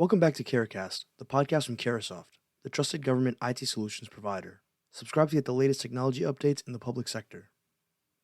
Welcome back to CareCast, the podcast from Caresoft, the trusted government IT solutions provider. Subscribe to get the latest technology updates in the public sector.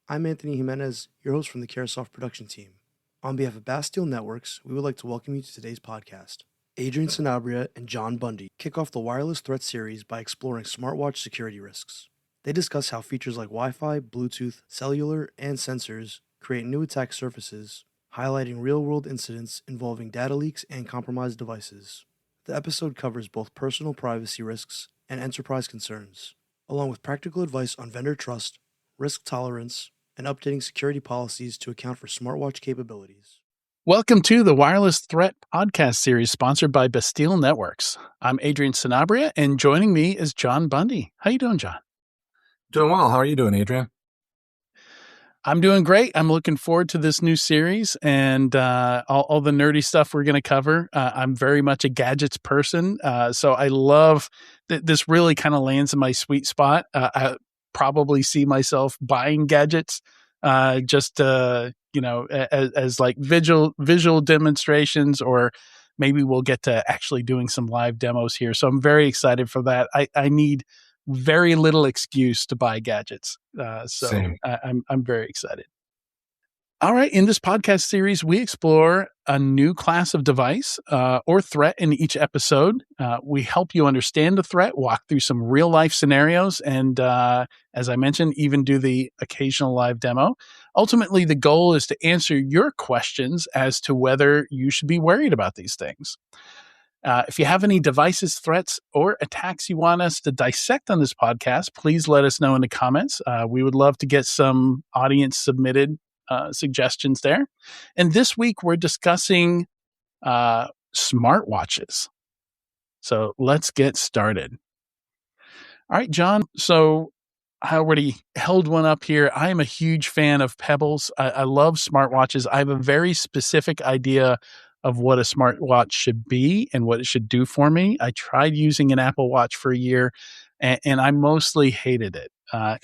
I'm Anthony Jimenez, your host from the Caresoft production team. On behalf of Bastille Networks, we would like to welcome you to today's podcast. Adrian Sanabria and John Bundy kick off the Wireless Threat series by exploring smartwatch security risks. They discuss how features like Wi-Fi, Bluetooth, cellular, and sensors create new attack surfaces, highlighting real-world incidents involving data leaks and compromised devices. The episode covers both personal privacy risks and enterprise concerns, along with practical advice on vendor trust, risk tolerance, and updating security policies to account for smartwatch capabilities. Welcome to the Wireless Threat podcast series sponsored by Bastille Networks. I'm Adrian Sanabria, and joining me is John Bundy. How you doing, John? Doing well. How are you doing, Adrian? I'm doing great. I'm looking forward to this new series and all the nerdy stuff we're going to cover. I'm very much a gadgets person, so I love that this really kind of lands in my sweet spot. I probably see myself buying gadgets just as like visual demonstrations, or maybe we'll get to actually doing some live demos here. So I'm very excited for that. I need very little excuse to buy gadgets. I'm very excited. All right. In this podcast series, we explore a new class of device or threat in each episode. We help you understand the threat, walk through some real life scenarios, and as I mentioned, even do the occasional live demo. Ultimately, the goal is to answer your questions as to whether you should be worried about these things. If you have any devices, threats, or attacks you want us to dissect on this podcast, please let us know in the comments. We would love to get some audience submitted suggestions there. And this week, we're discussing smartwatches. So let's get started. All right, John. So I already held one up here. I am a huge fan of Pebbles. I love smartwatches. I have a very specific idea of what a smartwatch should be and what it should do for me. I tried using an Apple Watch for a year, and I mostly hated it.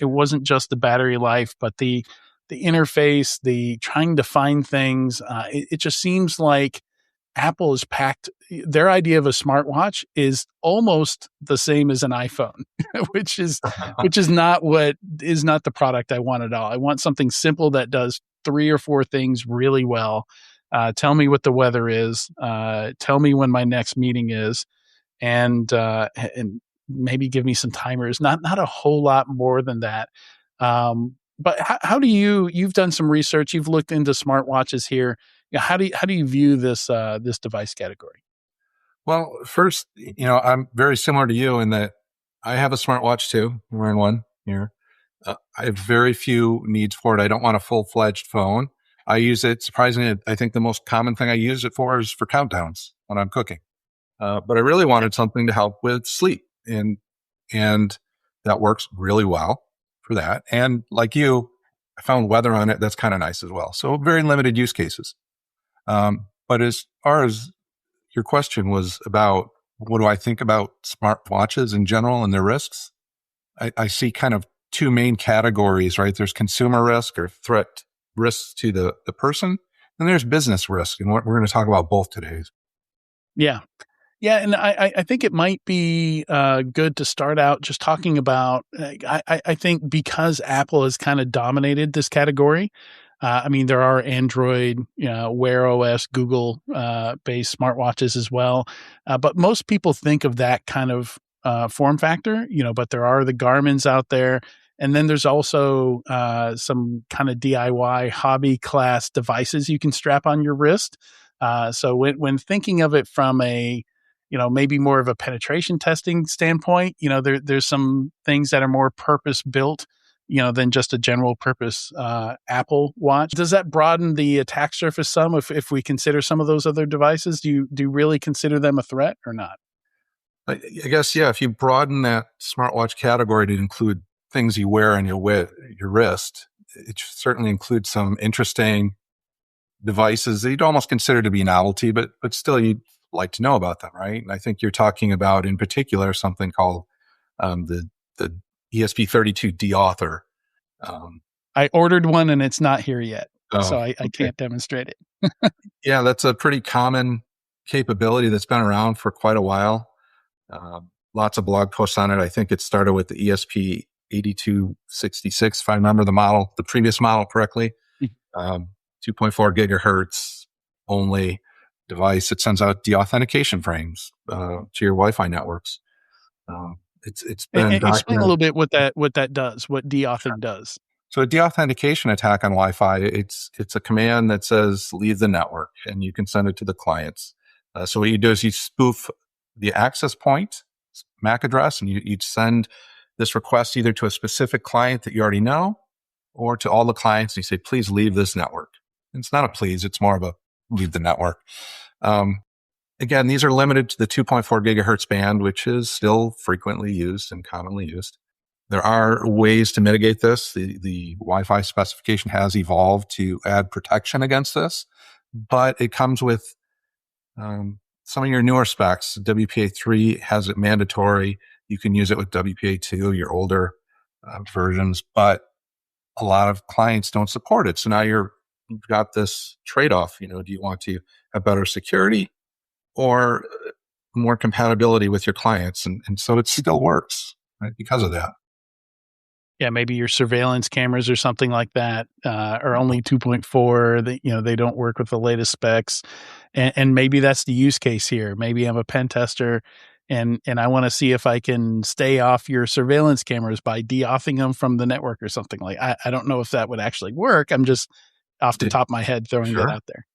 It wasn't just the battery life, but the interface, the trying to find things. It just seems like Apple is packed. Their idea of a smartwatch is almost the same as an iPhone, which is not the product I want at all. I want something simple that does 3 or 4 things really well. Tell me what the weather is. Tell me when my next meeting is, and maybe give me some timers. Not a whole lot more than that. But how do you've done some research? You've looked into smartwatches here. How do you view this device category? Well, first, I'm very similar to you in that I have a smartwatch too. I'm wearing one here. I have very few needs for it. I don't want a full-fledged phone. I use it, surprisingly, I think the most common thing I use it for is for countdowns when I'm cooking. But I really wanted something to help with sleep. And that works really well for that. And like you, I found weather on it. That's kind of nice as well. So very limited use cases. But as far as your question was about what do I think about smartwatches in general and their risks, I see kind of 2 main categories, right? There's consumer risk or threat risks to the person, and there's business risk. And we're going to talk about both today. Yeah. Yeah. And I think it might be good to start out just talking about, I think because Apple has kind of dominated this category. There are Android, Wear OS, Google based smartwatches as well. But most people think of that kind of form factor, but there are the Garmin's out there. And then there's also some kind of DIY hobby class devices you can strap on your wrist. So when thinking of it from a, maybe more of a penetration testing standpoint, there's some things that are more purpose built, than just a general purpose Apple Watch. Does that broaden the attack surface some if we consider some of those other devices? Do you really consider them a threat or not? I guess, yeah, if you broaden that smartwatch category to include things you wear on your wrist, it certainly includes some interesting devices that you'd almost consider to be novelty, but still you'd like to know about them, right? And I think you're talking about, in particular, something called the ESP32 deauthor. I ordered one and it's not here yet, so I can't demonstrate it. Yeah, that's a pretty common capability that's been around for quite a while. Lots of blog posts on it. I think it started with the ESP 8266, if I remember the previous model correctly. 2.4 gigahertz only device. It sends out deauthentication frames to your Wi-Fi networks. It's been Explain a little documented. bit what that does, what deauthing does. So a deauthentication attack on Wi-Fi, it's a command that says leave the network, and you can send it to the clients. So what you do is you spoof the access point MAC address, and you send this request either to a specific client that you already know or to all the clients, and you say, please leave this network. And it's not a please, it's more of a leave the network. Again, these are limited to the 2.4 gigahertz band, which is still frequently used and commonly used. There are ways to mitigate this. The Wi-Fi specification has evolved to add protection against this, but it comes with some of your newer specs. WPA3 has it mandatory. You can use it with WPA2, your older versions, but a lot of clients don't support it. So now you've got this trade-off. Do you want to have better security or more compatibility with your clients? And so it still works, right, because of that. Yeah, maybe your surveillance cameras or something like that are only 2.4. They don't work with the latest specs, and maybe that's the use case here. Maybe I'm a pen tester, and I want to see if I can stay off your surveillance cameras by deauthing them from the network or something like. I don't know if that would actually work. I'm just off the top of my head throwing that out there.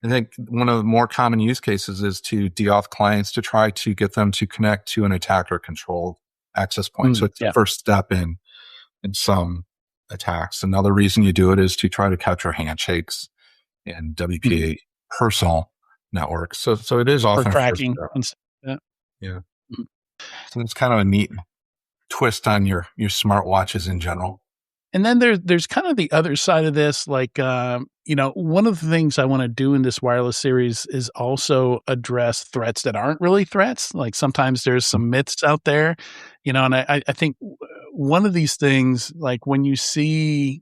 I think one of the more common use cases is to deauth clients to try to get them to connect to an attacker-controlled access point. So it's the first step in some attacks. Another reason you do it is to try to capture handshakes and WPA personal networks. So it is often for tracking. Yeah. So it's kind of a neat twist on your smartwatches in general. And then there's kind of the other side of this, like, one of the things I want to do in this wireless series is also address threats that aren't really threats. Like sometimes there's some myths out there, and I think one of these things, like when you see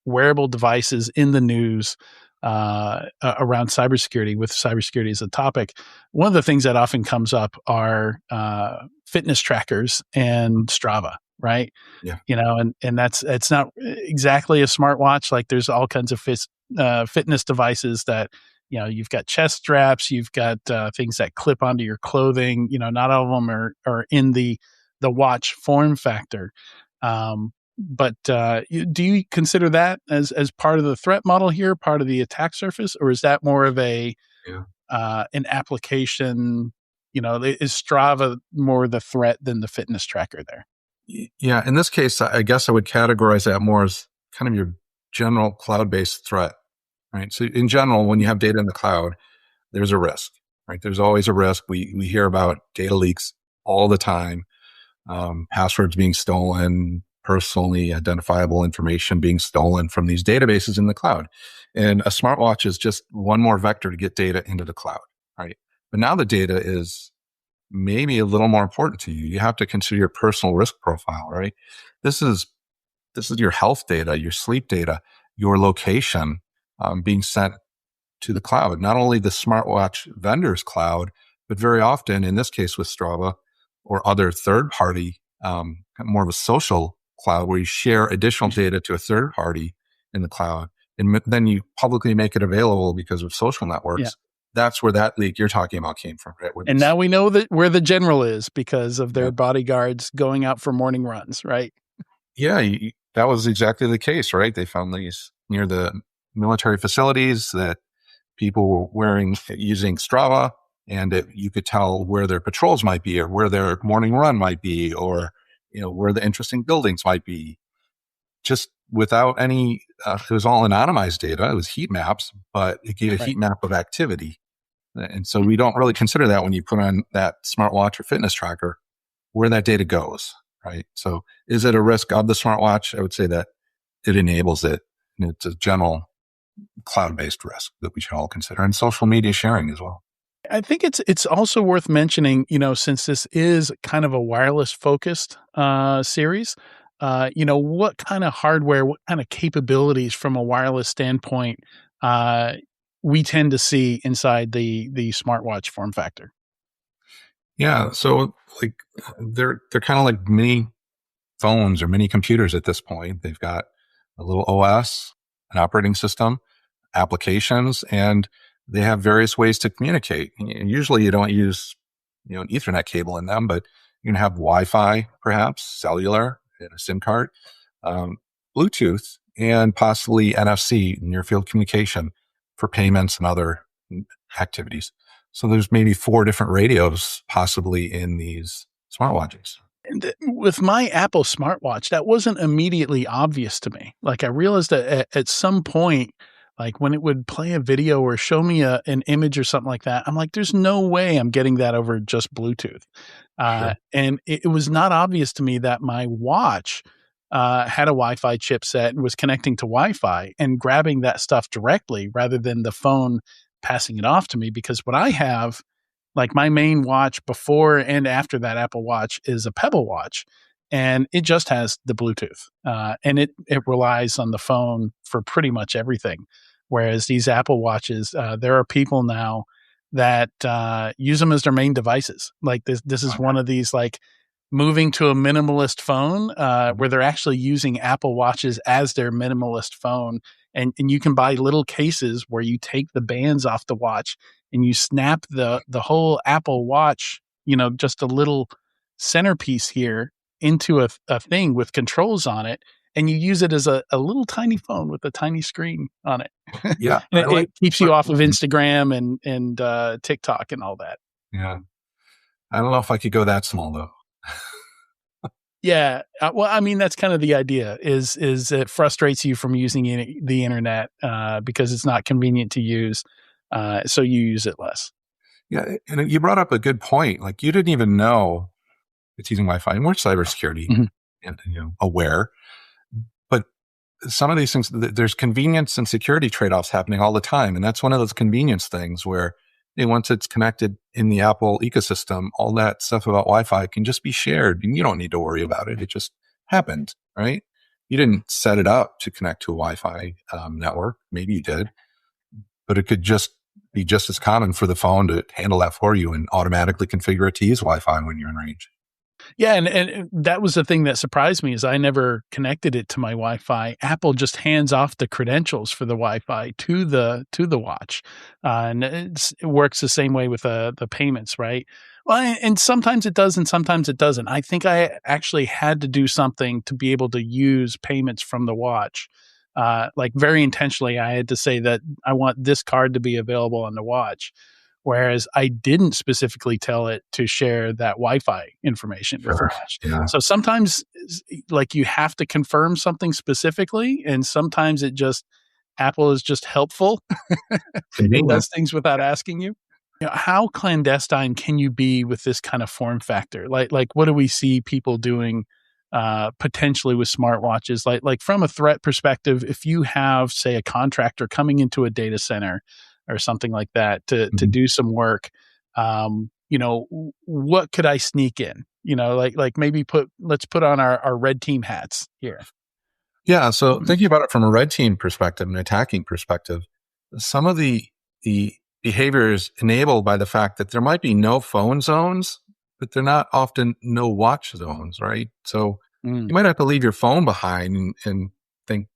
wearable devices in the news around cybersecurity, with cybersecurity as a topic, one of the things that often comes up are fitness trackers and Strava. Right. Yeah. And it's not exactly a smartwatch. Like there's all kinds of fitness devices that, you've got chest straps, you've got things that clip onto your clothing. Not all of them are in the watch form factor. But do you consider that as part of the threat model here, part of the attack surface, or is that more of an application? Is Strava more the threat than the fitness tracker there? Yeah, in this case, I guess I would categorize that more as kind of your general cloud-based threat, right? So in general, when you have data in the cloud, there's a risk, right? There's always a risk. We hear about data leaks all the time, passwords being stolen, personally identifiable information being stolen from these databases in the cloud. And a smartwatch is just one more vector to get data into the cloud, right? But now the data is maybe a little more important to you. You have to consider your personal risk profile, right? This is your health data, your sleep data, your location being sent to the cloud. Not only the smartwatch vendor's cloud, but very often, in this case with Strava or other third-party, more of a social cloud where you share additional data to a third party in the cloud, and then you publicly make it available because of social networks. Yeah. That's where that leak you're talking about came from, right? And now we know that where the general is because of their bodyguards going out for morning runs, right? Yeah, that was exactly the case, right? They found these near the military facilities that people were using Strava, and you could tell where their patrols might be or where their morning run might be or, where the interesting buildings might be. Just without any, it was all anonymized data. It was heat maps, but it gave a heat map of activity. And so we don't really consider that when you put on that smartwatch or fitness tracker, where that data goes, right? So is it a risk of the smartwatch? I would say that it enables it. And it's a general cloud-based risk that we should all consider, and social media sharing as well. I think it's also worth mentioning, since this is kind of a wireless focused series, what kind of hardware, what kind of capabilities from a wireless standpoint we tend to see inside the smartwatch form factor. Yeah. So like they're kind of like mini phones or mini computers at this point. They've got a little OS, an operating system, applications, and they have various ways to communicate. And usually you don't use, an Ethernet cable in them, but you can have Wi-Fi, perhaps cellular, and a SIM card, um, Bluetooth, and possibly NFC, near field communication, for payments and other activities. So there's maybe 4 different radios possibly in these smartwatches. And with my Apple smartwatch, that wasn't immediately obvious to me. Like I realized that at some point, like when it would play a video or show me an image or something like that, I'm like, there's no way I'm getting that over just Bluetooth. Sure. And it was not obvious to me that my watch had a Wi-Fi chipset and was connecting to Wi-Fi and grabbing that stuff directly rather than the phone passing it off to me. Because what I have, like my main watch before and after that Apple Watch, is a Pebble watch, and it just has the Bluetooth, and it relies on the phone for pretty much everything. Whereas these Apple Watches, there are people now that use them as their main devices. Like this is one of these like moving to a minimalist phone where they're actually using Apple Watches as their minimalist phone. And you can buy little cases where you take the bands off the watch and you snap the whole Apple Watch, just a little centerpiece here into a thing with controls on it. And you use it as a little tiny phone with a tiny screen on it. Yeah. And it keeps you off of Instagram and TikTok and all that. Yeah. I don't know if I could go that small though. Yeah. Well, I mean, that's kind of the idea is it frustrates you from using the internet because it's not convenient to use. So you use it less. Yeah. And you brought up a good point. Like you didn't even know it's using Wi-Fi, and we're cybersecurity and, aware. But some of these things, there's convenience and security trade-offs happening all the time. And that's one of those convenience things where once it's connected in the Apple ecosystem, all that stuff about Wi-Fi can just be shared and you don't need to worry about it. It just happened, right? You didn't set it up to connect to a Wi-Fi network. Maybe you did, but it could just be just as common for the phone to handle that for you and automatically configure it to use Wi-Fi when you're in range. Yeah, and that was the thing that surprised me is I never connected it to my Wi-Fi. Apple just hands off the credentials for the Wi-Fi to the watch, and it works the same way with the payments, right? Well, and sometimes it does, and sometimes it doesn't. I think I actually had to do something to be able to use payments from the watch. Like very intentionally, I had to say that I want this card to be available on the watch. Whereas I didn't specifically tell it to share that Wi-Fi information with the watch. Yeah. So sometimes like you have to confirm something specifically, and sometimes Apple is just helpful. It does things without asking you. How clandestine can you be with this kind of form factor? Like what do we see people doing potentially with smartwatches? Like from a threat perspective, if you have, say, a contractor coming into a data center or something like that to do some work, what could I sneak in? Like maybe let's put on our red team hats here. Yeah. So thinking about it from a red team perspective, an attacking perspective, some of the behavior is enabled by the fact that there might be no phone zones, but they're not often no watch zones, right? So you might have to leave your phone behind and think,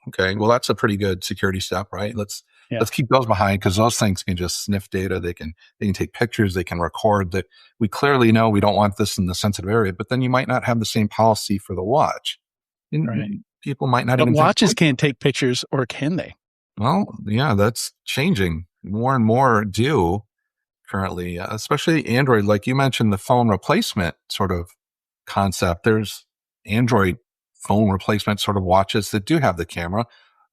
okay, well, that's a pretty good security step, right? Let's keep those behind because those things can just sniff data. They can take pictures. They can record that. We clearly know we don't want this in the sensitive area, but then you might not have the same policy for the watch. Right. People might not but even watches can't take pictures, or can they? Well, yeah, that's changing. More and more do currently, especially Android. Like you mentioned, the phone replacement sort of concept. There's Android phone replacement sort of watches that do have the camera.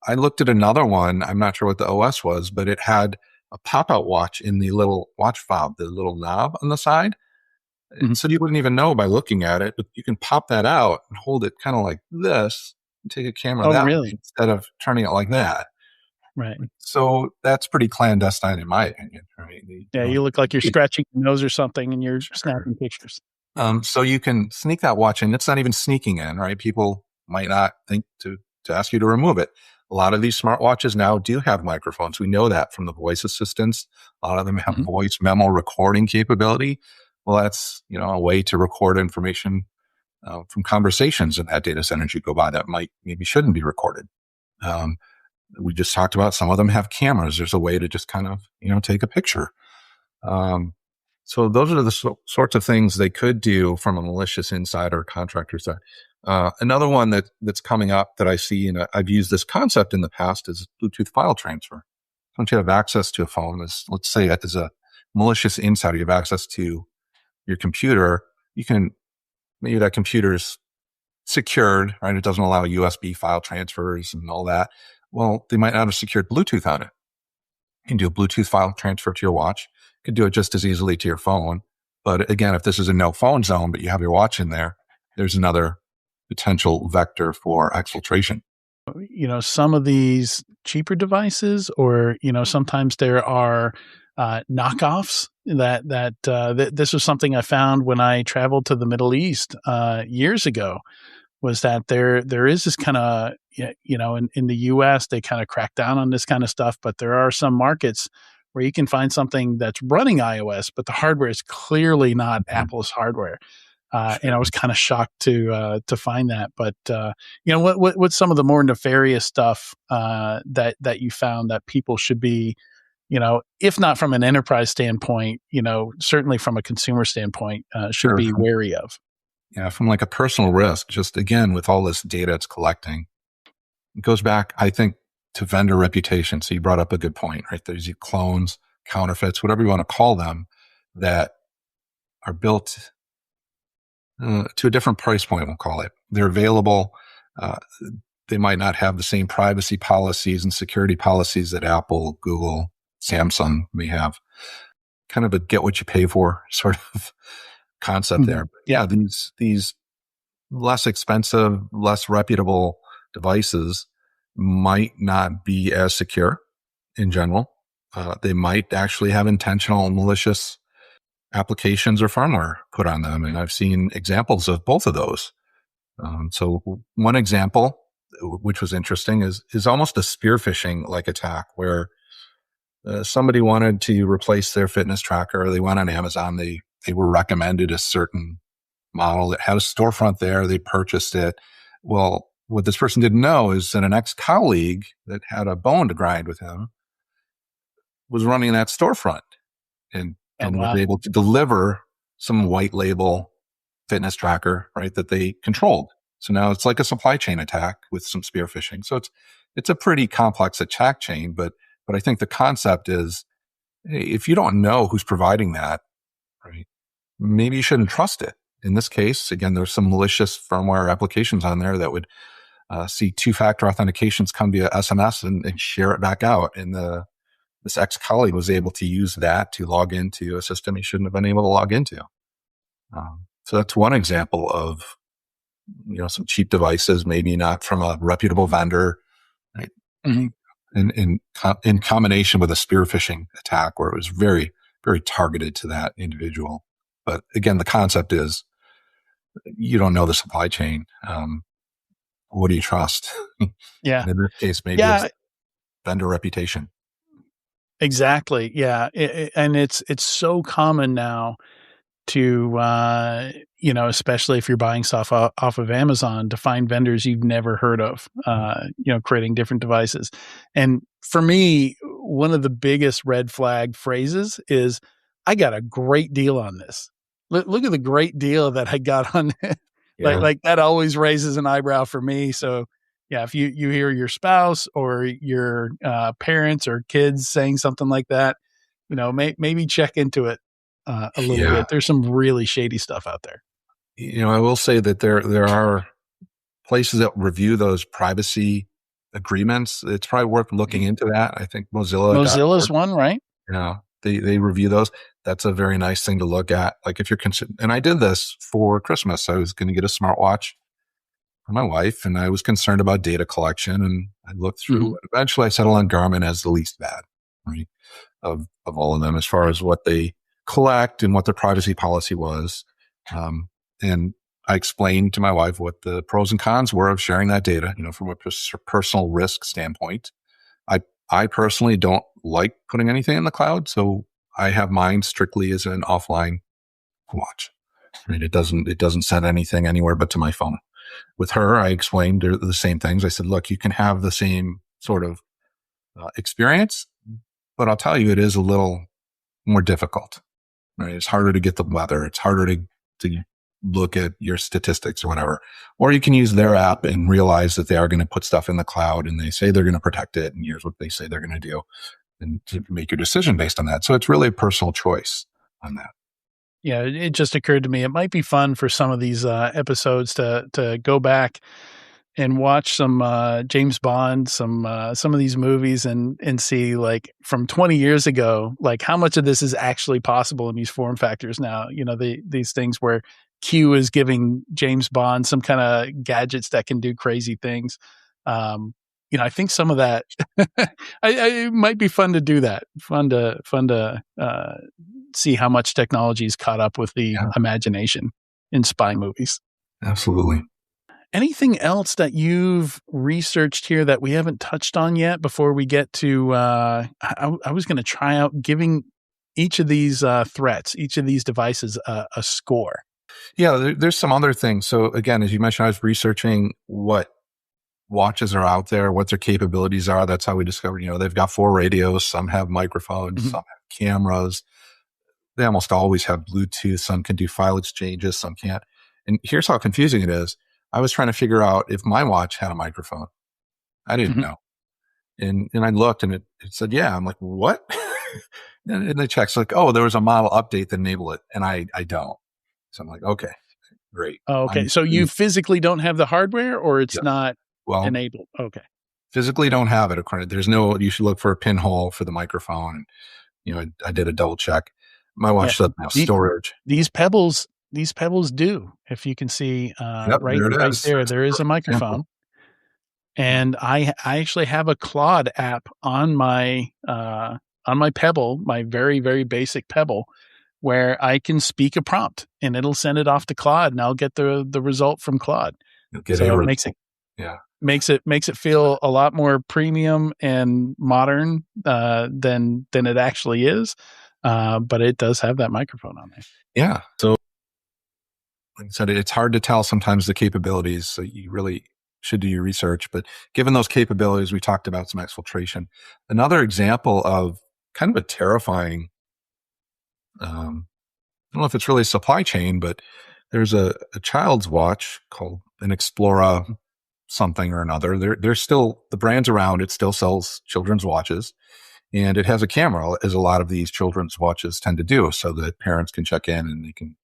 I looked at another one. I'm not sure what the OS was, but it had a pop-out watch in the little watch fob, the little knob on the side. And so you wouldn't even know by looking at it, but you can pop that out and hold it kind of like this and take a camera that way instead of turning it like that. Right. So that's pretty clandestine in my opinion. Right? You look like you're scratching your nose or something and you're snapping pictures. So you can sneak that watch in. It's not even sneaking in, right? People might not think to ask you to remove it. A lot of these smartwatches now do have microphones. We know that from the voice assistants. A lot of them have voice memo recording capability. Well, that's, a way to record information from conversations in that data center as you go by that maybe shouldn't be recorded. We just talked about some of them have cameras. There's a way to just kind of, take a picture. So those are the sorts of things they could do from a malicious insider contractor side. Another one that's coming up that I see, and I've used this concept in the past, is Bluetooth file transfer. Once you have access to a phone, let's say as a malicious insider, you have access to your computer, maybe that computer's secured, right? It doesn't allow USB file transfers and all that. Well, they might not have secured Bluetooth on it. You can do a Bluetooth file transfer to your watch. You can do it just as easily to your phone. But again, if this is a no phone zone, but you have your watch in there, there's another potential vector for exfiltration. Some of these cheaper devices, or, sometimes there are knockoffs this was something I found when I traveled to the Middle East years ago, was that there is this kind of, in the US, they kind of crack down on this kind of stuff, but there are some markets where you can find something that's running iOS, but the hardware is clearly not Apple's hardware. And I was kind of shocked to find that. But what's some of the more nefarious stuff that you found that people should be, if not from an enterprise standpoint, certainly from a consumer standpoint, should be wary of? Yeah, from like a personal risk, just again with all this data it's collecting, it goes back, I think, to vendor reputation. So you brought up a good point, right? There's clones, counterfeits, whatever you want to call them, that are built to a different price point, we'll call it. They're available. They might not have the same privacy policies and security policies that Apple, Google, Samsung may have. Kind of a get what you pay for sort of concept there. But yeah, these less expensive, less reputable devices might not be as secure in general. They might actually have intentional malicious applications or firmware put on them. And I've seen examples of both of those. So one example, which was interesting, is almost a spear phishing like attack where somebody wanted to replace their fitness tracker. They went on Amazon. They were recommended a certain model that had a storefront there. They purchased it. Well, what this person didn't know is that an ex-colleague that had a bone to grind with him was running that storefront and was able to deliver some white label fitness tracker, right, that they controlled. So now it's like a supply chain attack with some spear phishing. So it's a pretty complex attack chain, but I think the concept is, hey, if you don't know who's providing that, right, maybe you shouldn't trust it. In this case, again, there's some malicious firmware applications on there that would see two-factor authentications come via SMS and share it back out. And this ex-colleague was able to use that to log into a system he shouldn't have been able to log into. So that's one example of, some cheap devices, maybe not from a reputable vendor, right? Mm-hmm. In combination with a spear phishing attack where it was very, very targeted to that individual. But again, the concept is you don't know the supply chain. What do you trust? Yeah. In this case, maybe it's vendor reputation. Exactly. Yeah. And it's so common now to, especially if you're buying stuff off of Amazon, to find vendors you've never heard of, creating different devices. And for me, one of the biggest red flag phrases is, I got a great deal on this. Look at the great deal that I got on it. Like that always raises an eyebrow for me. So yeah, if you hear your spouse or your parents or kids saying something like that, maybe check into it a little bit. There's some really shady stuff out there. I will say that there are places that review those privacy agreements. It's probably worth looking into that. I think Mozilla's one, right? Yeah, they review those. That's a very nice thing to look at. Like if you're and I did this for Christmas. I was going to get a smartwatch for my wife, and I was concerned about data collection. And I looked through. Eventually, I settled on Garmin as the least bad, right, of all of them as far as what they collect and what their privacy policy was. And I explained to my wife what the pros and cons were of sharing that data, from a personal risk standpoint. I personally don't like putting anything in the cloud, so I have mine strictly as an offline watch. Right? It doesn't send anything anywhere but to my phone. With her, I explained the same things. I said, look, you can have the same sort of experience, but I'll tell you, it is a little more difficult. Right? It's harder to get the weather. It's harder to look at your statistics or whatever. Or you can use their app and realize that they are going to put stuff in the cloud and they say they're going to protect it. And here's what they say they're going to do, and to make your decision based on that. So it's really a personal choice on that. Yeah, it just occurred to me, it might be fun for some of these episodes to go back and watch some James Bond, some of these movies, and see, like, from 20 years ago, like, how much of this is actually possible in these form factors now. These things where Q is giving James Bond some kind of gadgets that can do crazy things. I think some of that it might be fun to do that. Fun to see how much technology is caught up with the imagination in spy movies. Absolutely. Anything else that you've researched here that we haven't touched on yet before we get to, I was going to try out giving each of these threats, each of these devices a score. Yeah, there's some other things. So again, as you mentioned, I was researching what watches are out there, what their capabilities are. That's how we discovered, they've got 4 radios, some have microphones, some have cameras. They almost always have Bluetooth. Some can do file exchanges, some can't. And here's how confusing it is. I was trying to figure out if my watch had a microphone. I didn't know. And I looked and it said, yeah. I'm like, what? and they checked. It's like, oh, there was a model update that enabled it. And I don't. So I'm like, okay, great. Oh, okay. So you physically don't have the hardware, or it's not enabled? Okay. Physically don't have it. There's no, you should look for a pinhole for the microphone. And, I did a double check. My watch doesn't have storage. These pebbles do. If you can see right there is a microphone. And I actually have a Claude app on my Pebble, my very, very basic Pebble, where I can speak a prompt and it'll send it off to Claude, and I'll get the result from Claude. So it makes it feel a lot more premium and modern than it actually is. But it does have that microphone on there. Yeah. So like I said, it's hard to tell sometimes the capabilities. So you really should do your research. But given those capabilities, we talked about some exfiltration. Another example of kind of a terrifying, I don't know if it's really supply chain, but there's a child's watch called an Explora something or another. There's still, the brand's around, it still sells children's watches. And it has a camera, as a lot of these children's watches tend to do, so that parents can check in and they can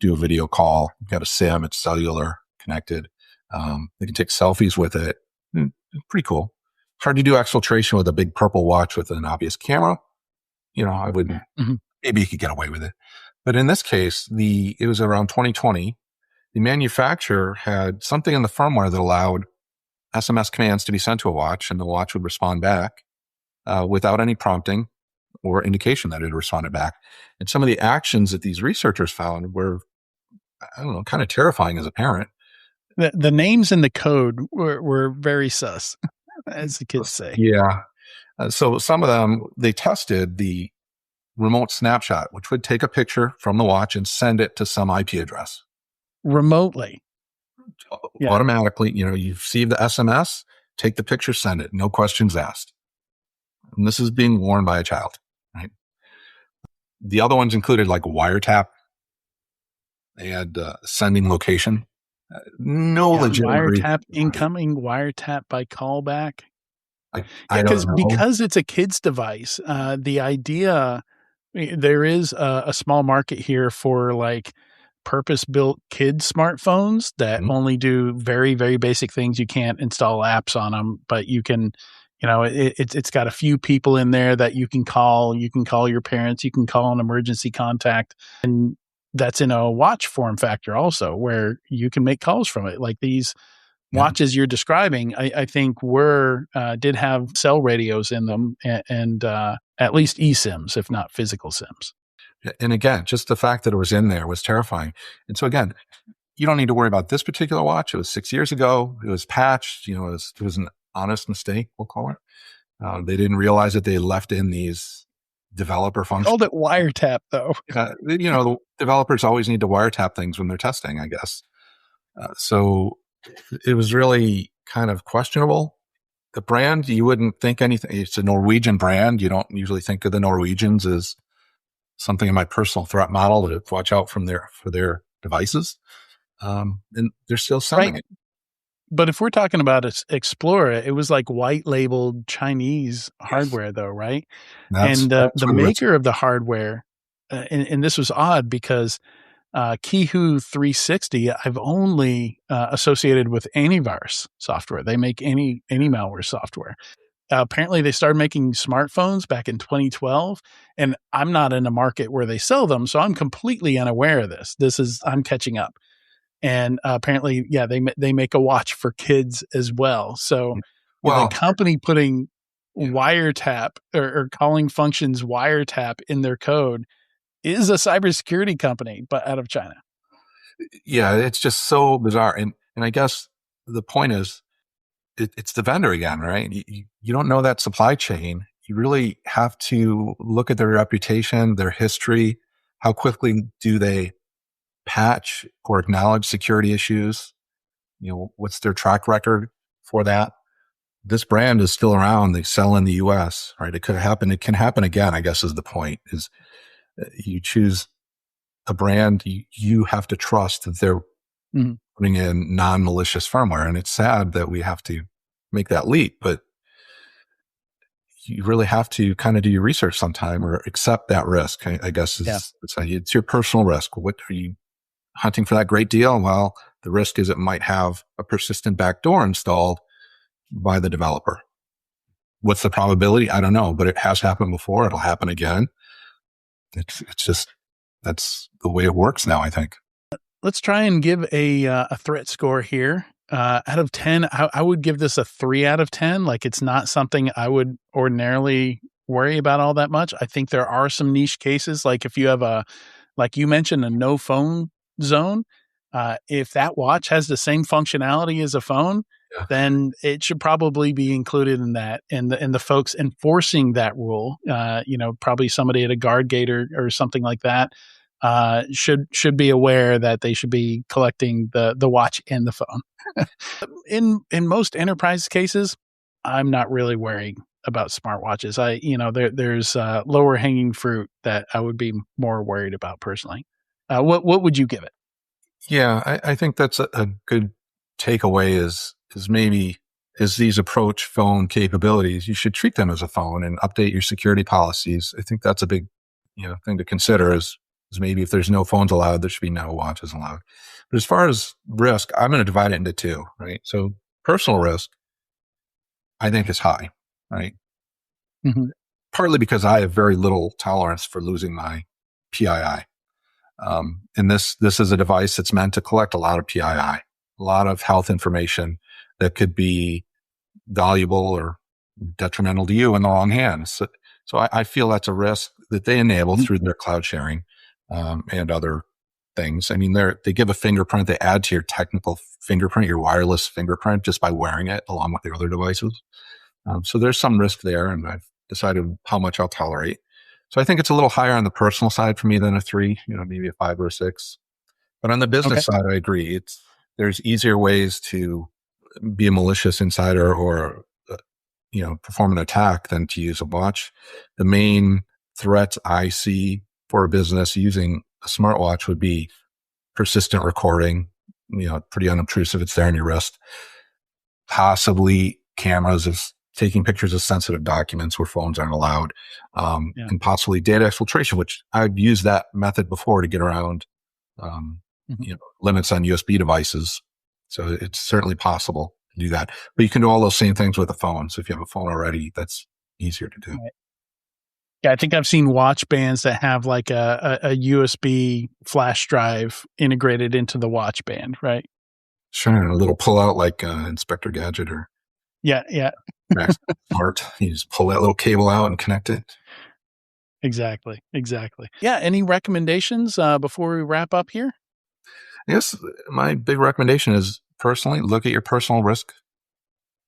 do a video call. You've got a SIM, it's cellular connected. They can take selfies with it. Pretty cool. Hard to do exfiltration with a big purple watch with an obvious camera. I wouldn't, maybe you could get away with it. But in this case, it was around 2020. The manufacturer had something in the firmware that allowed SMS commands to be sent to a watch, and the watch would respond back without any prompting or indication that it responded back. And some of the actions that these researchers found were, I don't know, kind of terrifying as a parent. The names in the code were very sus, as the kids say. Yeah. So some of them, they tested the remote snapshot, which would take a picture from the watch and send it to some IP address. Remotely. Automatically, you receive the SMS, take the picture, send it. No questions asked. And this is being worn by a child, right? The other ones included like wiretap. They had sending location. No legitimate wiretap incoming, wiretap by callback. I don't know. Because it's a kid's device. The idea, there is a small market here for like purpose-built kid smartphones that only do very, very basic things. You can't install apps on them, but you can. It's got a few people in there that you can call. You can call your parents. You can call an emergency contact, and that's in a watch form factor also, where you can make calls from it. Like these watches you're describing, I think did have cell radios in them, and at least eSIMs, if not physical SIMs. And again, just the fact that it was in there was terrifying. And so again, you don't need to worry about this particular watch. It was 6 years ago. It was patched. It was an honest mistake, we'll call it. They didn't realize that they left in these developer functions. Called it wiretap, though. The developers always need to wiretap things when they're testing, I guess. So it was really kind of questionable. The brand, you wouldn't think anything. It's a Norwegian brand. You don't usually think of the Norwegians as something in my personal threat model to watch out for their devices. And they're still selling it. But if we're talking about Explorer, it was like white labeled Chinese hardware, though, right? That's the maker of the hardware, and this was odd because Kihu 360, I've only associated with antivirus software. They make any malware software. Apparently, they started making smartphones back in 2012, and I'm not in a market where they sell them, so I'm completely unaware of this. I'm catching up. And apparently, they make a watch for kids as well. So the company putting wiretap or calling functions wiretap in their code is a cybersecurity company, but out of China. Yeah, it's just so bizarre. And I guess the point is, it's the vendor again, right? You don't know that supply chain. You really have to look at their reputation, their history. How quickly do they patch or acknowledge security issues? What's their track record for that? This brand is still around. They sell in the US, right? It could happen. It can happen again, I guess, is the point. Is you choose a brand, you have to trust that they're putting in non-malicious firmware. And it's sad that we have to make that leap, but you really have to kind of do your research sometime or accept that risk, I guess. It's your personal risk. What are you hunting for that great deal? Well, the risk is it might have a persistent backdoor installed by the developer. What's the probability? I don't know, but it has happened before. It'll happen again. It's just, that's the way it works now, I think. Let's try and give a threat score here. Out of 10, I would give this a 3 out of 10. Like, it's not something I would ordinarily worry about all that much. I think there are some niche cases. Like if you have like you mentioned, a no phone zone, if that watch has the same functionality as a phone, then it should probably be included in that. And the folks enforcing that rule, probably somebody at a guard gate or something like that, should be aware that they should be collecting the watch and the phone. In most enterprise cases, I'm not really worried about smartwatches. There's lower hanging fruit that I would be more worried about personally. What would you give it? Yeah, I think that's a good takeaway is maybe as these approach phone capabilities, you should treat them as a phone and update your security policies. I think that's a big thing to consider is maybe if there's no phones allowed, there should be no watches allowed. But as far as risk, I'm going to divide it into two, right? So personal risk, I think is high, right? Mm-hmm. Partly because I have very little tolerance for losing my PII. And this is a device that's meant to collect a lot of PII, a lot of health information that could be valuable or detrimental to you in the wrong hands. So I feel that's a risk that they enable through their cloud sharing, and other things. I mean, they give a fingerprint, they add to your technical fingerprint, your wireless fingerprint, just by wearing it along with the other devices. So there's some risk there, and I've decided how much I'll tolerate. So I think it's a little higher on the personal side for me than a 3, maybe a 5 or a 6. But on the business side, I agree. There's easier ways to be a malicious insider or, perform an attack than to use a watch. The main threats I see for a business using a smartwatch would be persistent recording, pretty unobtrusive. It's there on your wrist. Possibly cameras of taking pictures of sensitive documents where phones aren't allowed, and possibly data exfiltration, which I've used that method before to get around, limits on USB devices. So it's certainly possible to do that. But you can do all those same things with a phone. So if you have a phone already, that's easier to do. Right. Yeah, I think I've seen watch bands that have like a USB flash drive integrated into the watch band, right? Sure, a little pull out like Inspector Gadget or yeah. Smart. You just pull that little cable out and connect it. Exactly. Yeah. Any recommendations before we wrap up here? I guess my big recommendation is personally look at your personal risk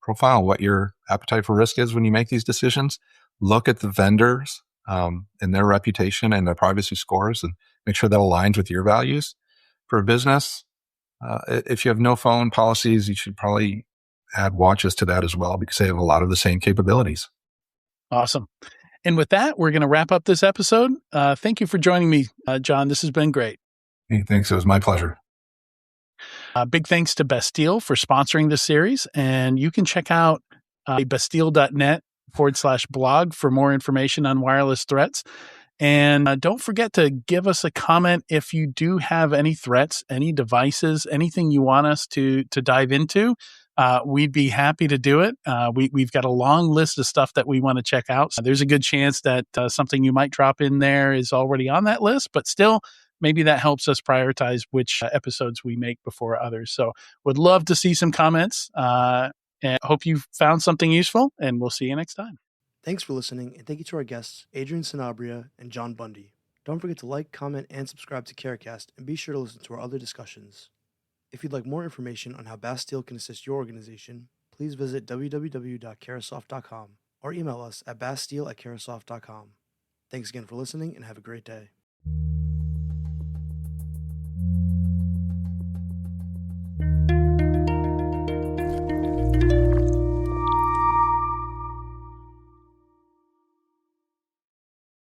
profile, what your appetite for risk is when you make these decisions. Look at the vendors and their reputation and their privacy scores and make sure that aligns with your values. For a business, if you have no phone policies, you should probably add watches to that as well because they have a lot of the same capabilities. Awesome. And with that, we're going to wrap up this episode. Thank you for joining me, John. This has been great. Hey, thanks. It was my pleasure. Big thanks to Bastille for sponsoring this series. And you can check out bastille.net/blog for more information on wireless threats. And don't forget to give us a comment if you do have any threats, any devices, anything you want us to dive into. We'd be happy to do it. We've got a long list of stuff that we want to check out. So there's a good chance that something you might drop in there is already on that list, but still, maybe that helps us prioritize which episodes we make before others. So would love to see some comments. And hope you found something useful, and we'll see you next time. Thanks for listening, and thank you to our guests, Adrian Sanabria and John Bundy. Don't forget to like, comment, and subscribe to CareCast, and be sure to listen to our other discussions. If you'd like more information on how Bastille can assist your organization, please visit www.caresoft.com or email us at bastille@caresoft.com. Thanks again for listening, and have a great day.